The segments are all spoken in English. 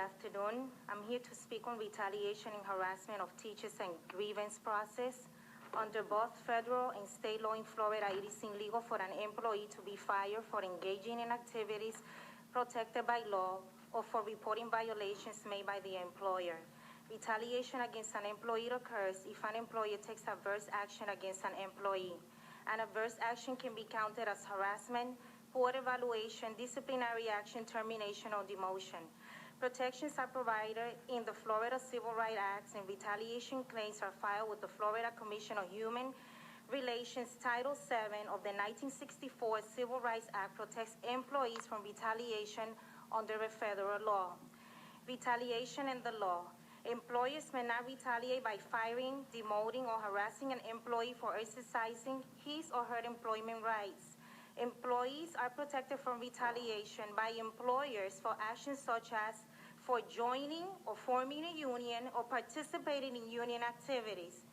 afternoon. I'm here to speak on retaliation and harassment of teachers and grievance process. Under both federal and state law in Florida, it is illegal for an employee to be fired for engaging in activities protected by law or for reporting violations made by the employer. Retaliation against an employee occurs if an employer takes adverse action against an employee. An adverse action can be counted as harassment, poor evaluation, disciplinary action, termination, or demotion. Protections are provided in the Florida Civil Rights Act, and retaliation claims are filed with the Florida Commission on Human Relations. Title VII of the 1964 Civil Rights Act protects employees from retaliation under a federal law. Retaliation and the law. Employers may not retaliate by firing, demoting, or harassing an employee for exercising his or her employment rights. Employees are protected from retaliation by employers for actions such as for joining or forming a union or participating in union activities.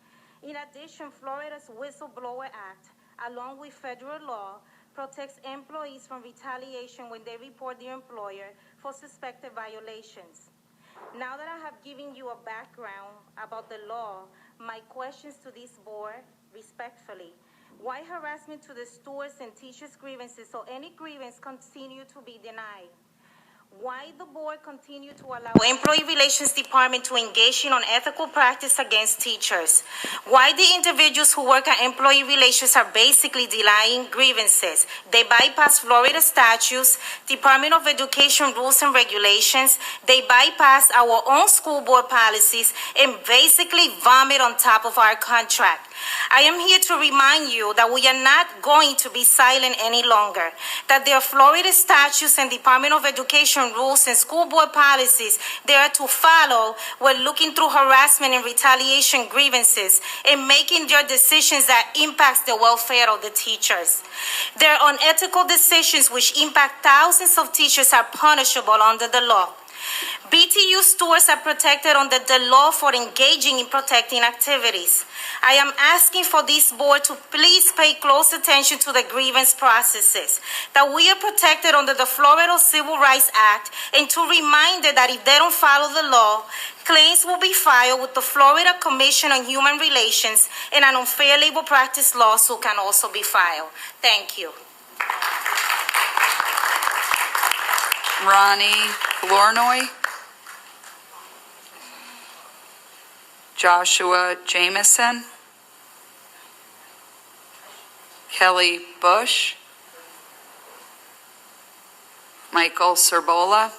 In addition, Florida's Whistleblower Act, along with federal law, protects employees from retaliation when they report their employer for suspected violations. Now that I have given you a background about the law, my questions to this board, respectfully: why harassment to the stewards and teachers' grievances or any grievance continue to be denied? Why the board continue to allow Employee Relations Department to engage in unethical practice against teachers? Why the individuals who work at employee relations are basically denying grievances? They bypass Florida statutes, Department of Education rules and regulations. They bypass our own school board policies and basically vomit on top of our contract. I am here to remind you that we are not going to be silent any longer, that there are Florida statutes and Department of Education rules and school board policies they are to follow when looking through harassment and retaliation grievances and making their decisions that impacts the welfare of the teachers. Their unethical decisions which impact thousands of teachers are punishable under the law. BTU stewards are protected under the law for engaging in protecting activities. I am asking for this board to please pay close attention to the grievance processes, that we are protected under the Florida Civil Rights Act, and to remind them that if they don't follow the law, claims will be filed with the Florida Commission on Human Relations, and an unfair labor practice lawsuit can also be filed. Thank you. Ronnie Flournoy. Joshua Jameson. Kelly Bush. Michael Serbola.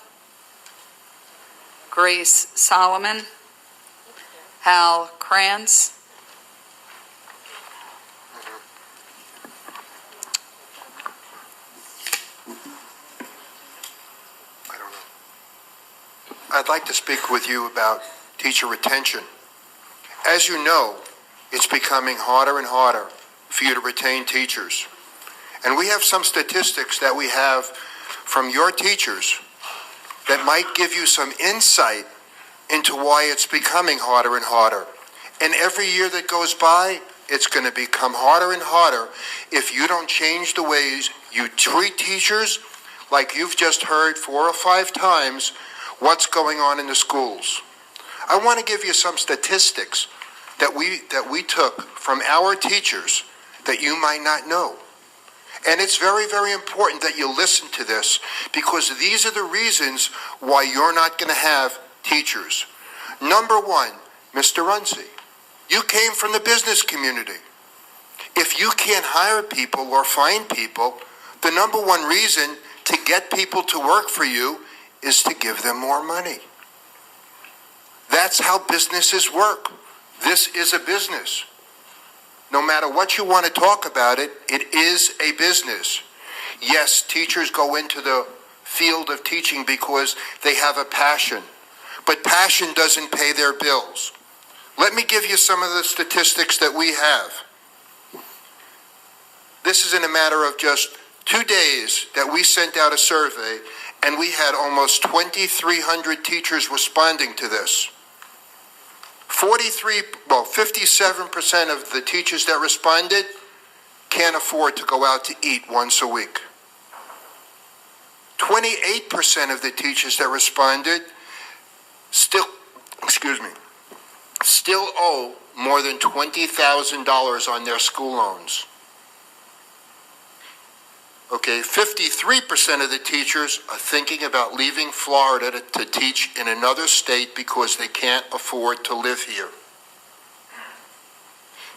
Grace Solomon. Hal Krantz. I'd like to speak with you about teacher retention. As you know, it's becoming harder and harder for you to retain teachers. And we have some statistics that we have from your teachers that might give you some insight into why it's becoming harder and harder. And every year that goes by, it's going to become harder and harder if you don't change the ways you treat teachers, like you've just heard 4 or 5 times what's going on in the schools. I want to give you some statistics that we took from our teachers that you might not know. And it's very, very important that you listen to this, because these are the reasons why you're not going to have teachers. Number one, Mr. Runcie, you came from the business community. If you can't hire people or find people, the number one reason to get people to work for you is to give them more money. That's how businesses work. This is a business. No matter what you want to talk about it, it is a business. Yes, teachers go into the field of teaching because they have a passion, but passion doesn't pay their bills. Let me give you some of the statistics that we have. This is in a matter of just 2 days that we sent out a survey, and we had almost 2,300 teachers responding to this. 57% of the teachers that responded can't afford to go out to eat once a week. 28% of the teachers that responded still owe more than $20,000 on their school loans. Okay, 53% of the teachers are thinking about leaving Florida to teach in another state because they can't afford to live here.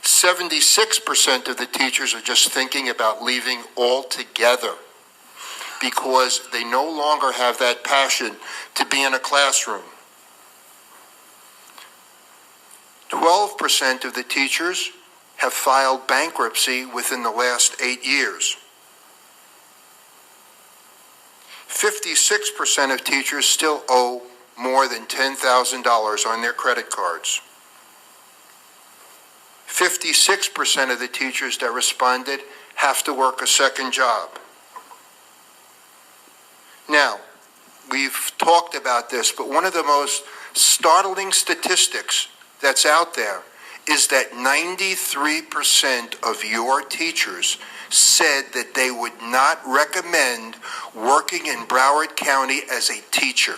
76% of the teachers are just thinking about leaving altogether because they no longer have that passion to be in a classroom. 12% of the teachers have filed bankruptcy within the last 8 years. 56% of teachers still owe more than $10,000 on their credit cards. 56% of the teachers that responded have to work a second job. Now, we've talked about this, but one of the most startling statistics that's out there is that 93% of your teachers said that they would not recommend working in Broward County as a teacher.